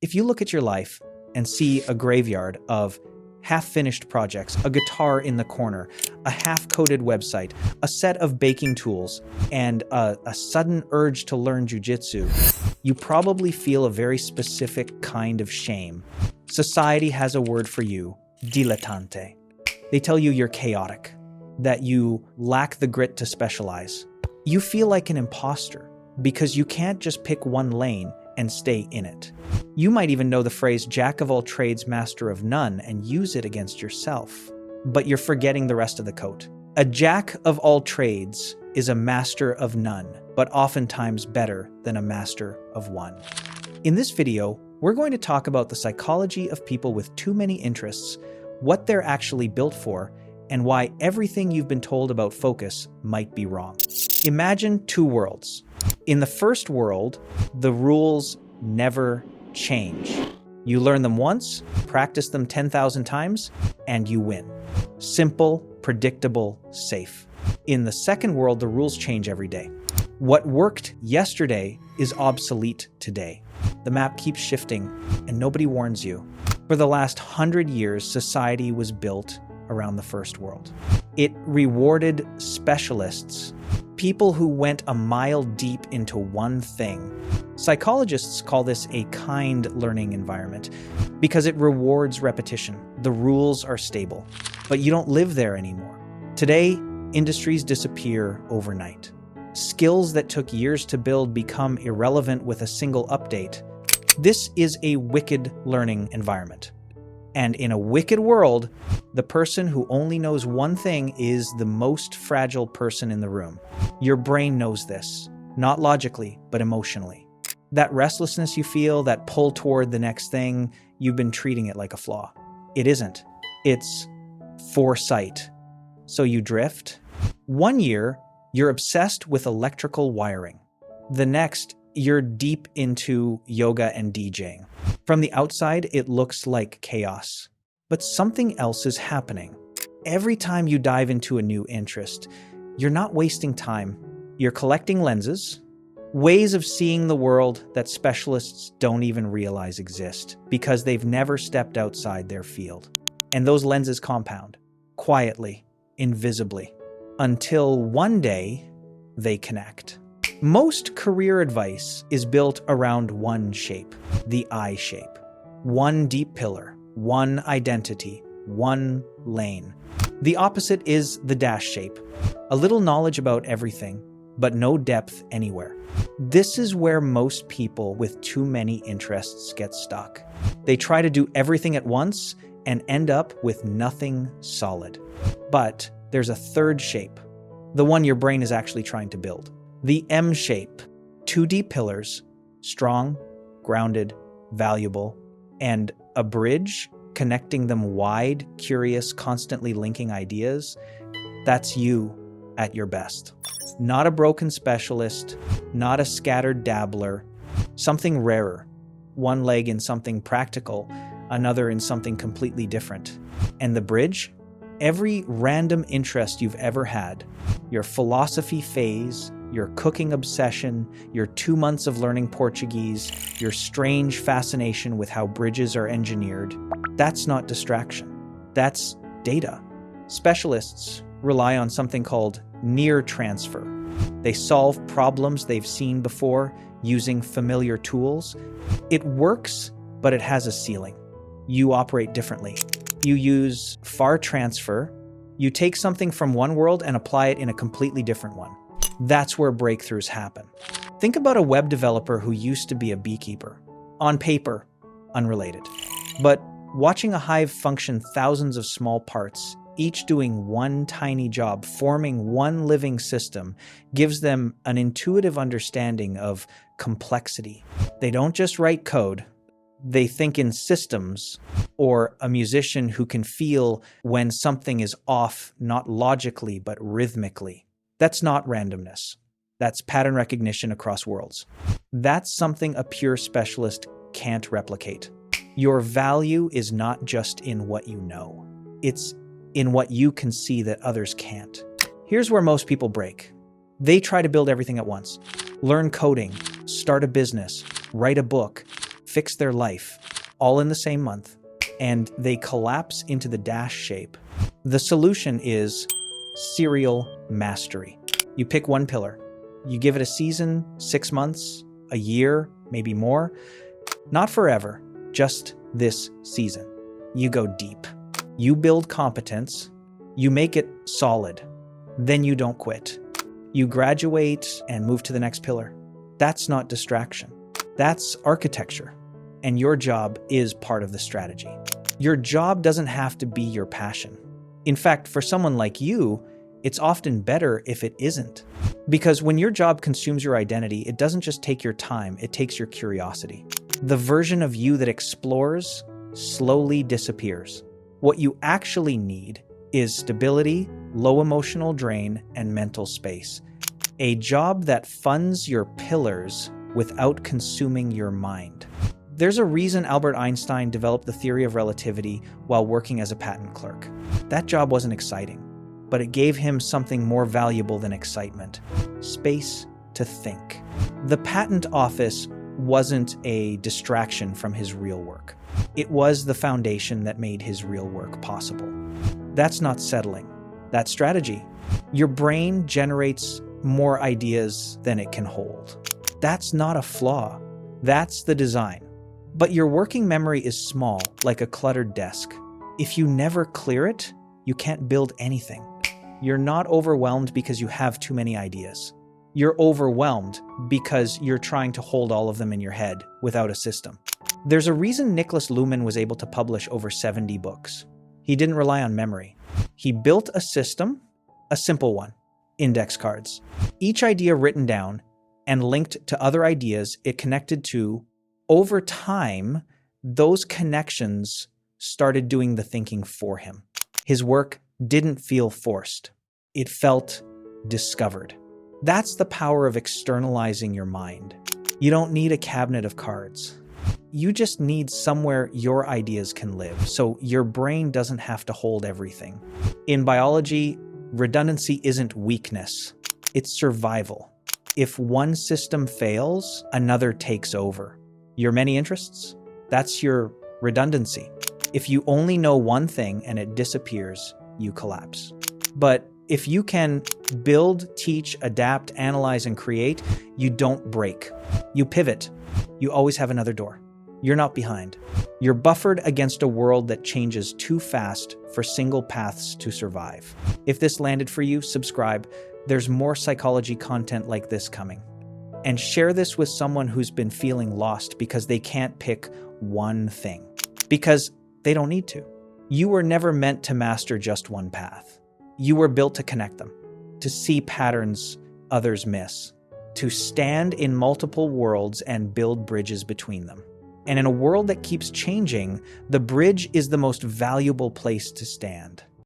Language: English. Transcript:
If you look at your life and see a graveyard of half-finished projects, a guitar in the corner, a half-coded website, a set of baking tools, and a sudden urge to learn jujitsu, you probably feel a very specific kind of shame. Society has a word for you, dilettante. They tell you you're chaotic, that you lack the grit to specialize. You feel like an imposter because you can't just pick one lane and stay in it. You might even know the phrase jack of all trades, master of none, and use it against yourself. But you're forgetting the rest of the coat. A jack of all trades is a master of none, but oftentimes better than a master of one. In this video, we're going to talk about the psychology of people with too many interests, what they're actually built for, and why everything you've been told about focus might be wrong. Imagine two worlds. In the first world, the rules never change. You learn them once, practice them 10,000 times, and you win. Simple, predictable, safe. In the second world, the rules change every day. What worked yesterday is obsolete today. The map keeps shifting, and nobody warns you. For the last 100 years, society was built around the first world. It rewarded specialists, people who went a mile deep into one thing. Psychologists call this a kind learning environment because it rewards repetition. The rules are stable, but you don't live there anymore. Today, industries disappear overnight. Skills that took years to build become irrelevant with a single update. This is a wicked learning environment. And in a wicked world, the person who only knows one thing is the most fragile person in the room. Your brain knows this, not logically, but emotionally. That restlessness you feel, that pull toward the next thing, you've been treating it like a flaw. It isn't. It's foresight. So you drift. 1 year, you're obsessed with electrical wiring. The next, you're deep into yoga and DJing. From the outside, it looks like chaos. But something else is happening. Every time you dive into a new interest, you're not wasting time. You're collecting lenses, ways of seeing the world that specialists don't even realize exist because they've never stepped outside their field. And those lenses compound, quietly, invisibly, until one day they connect. Most career advice is built around one shape, the I shape. One deep pillar, one identity, one lane. The opposite is the dash shape. A little knowledge about everything, but no depth anywhere. This is where most people with too many interests get stuck. They try to do everything at once and end up with nothing solid. But there's a third shape, the one your brain is actually trying to build. The M shape, 2 deep pillars, strong, grounded, valuable, and a bridge connecting them wide, curious, constantly linking ideas. That's you at your best. Not a broken specialist, not a scattered dabbler, something rarer. One leg in something practical, another in something completely different. And the bridge? Every random interest you've ever had, your philosophy phase, your cooking obsession, your 2 months of learning Portuguese, your strange fascination with how bridges are engineered, that's not distraction. That's data. Specialists rely on something called near transfer. They solve problems they've seen before using familiar tools. It works, but it has a ceiling. You operate differently. You use far transfer. You take something from one world and apply it in a completely different one. That's where breakthroughs happen. Think about a web developer who used to be a beekeeper. On paper, unrelated. But watching a hive function thousands of small parts, each doing one tiny job, forming one living system, gives them an intuitive understanding of complexity. They don't just write code. They think in systems, or a musician who can feel when something is off, not logically, but rhythmically. That's not randomness. That's pattern recognition across worlds. That's something a pure specialist can't replicate. Your value is not just in what you know. It's in what you can see that others can't. Here's where most people break. They try to build everything at once. Learn coding, start a business, write a book, fix their life, all in the same month, and they collapse into the dash shape. The solution is serial mastery. You pick one pillar. You give it a season, 6 months, a year, maybe more. Not forever, just this season. You go deep. You build competence. You make it solid. Then you don't quit. You graduate and move to the next pillar. That's not distraction. That's architecture. And your job is part of the strategy. Your job doesn't have to be your passion. In fact, for someone like you, it's often better if it isn't. Because when your job consumes your identity, it doesn't just take your time, it takes your curiosity. The version of you that explores slowly disappears. What you actually need is stability, low emotional drain, and mental space. A job that funds your pillars without consuming your mind. There's a reason Albert Einstein developed the theory of relativity while working as a patent clerk. That job wasn't exciting, but it gave him something more valuable than excitement: space to think. The patent office wasn't a distraction from his real work. It was the foundation that made his real work possible. That's not settling. That's strategy. Your brain generates more ideas than it can hold. That's not a flaw. That's the design. But your working memory is small, like a cluttered desk. If you never clear it, you can't build anything. You're not overwhelmed because you have too many ideas. You're overwhelmed because you're trying to hold all of them in your head without a system. There's a reason Nicholas Luhmann was able to publish over 70 books. He didn't rely on memory. He built a system, a simple one: index cards. Each idea written down and linked to other ideas it connected to. Over time, those connections started doing the thinking for him. His work didn't feel forced. It felt discovered. That's the power of externalizing your mind. You don't need a cabinet of cards. You just need somewhere your ideas can live, so your brain doesn't have to hold everything. In biology, redundancy isn't weakness, it's survival. If one system fails, another takes over. Your many interests? That's your redundancy. If you only know one thing and it disappears, you collapse. But if you can build, teach, adapt, analyze, and create, you don't break. You pivot. You always have another door. You're not behind. You're buffered against a world that changes too fast for single paths to survive. If this landed for you, subscribe. There's more psychology content like this coming. And share this with someone who's been feeling lost because they can't pick one thing. Because they don't need to. You were never meant to master just one path. You were built to connect them, to see patterns others miss, to stand in multiple worlds and build bridges between them. And in a world that keeps changing, the bridge is the most valuable place to stand.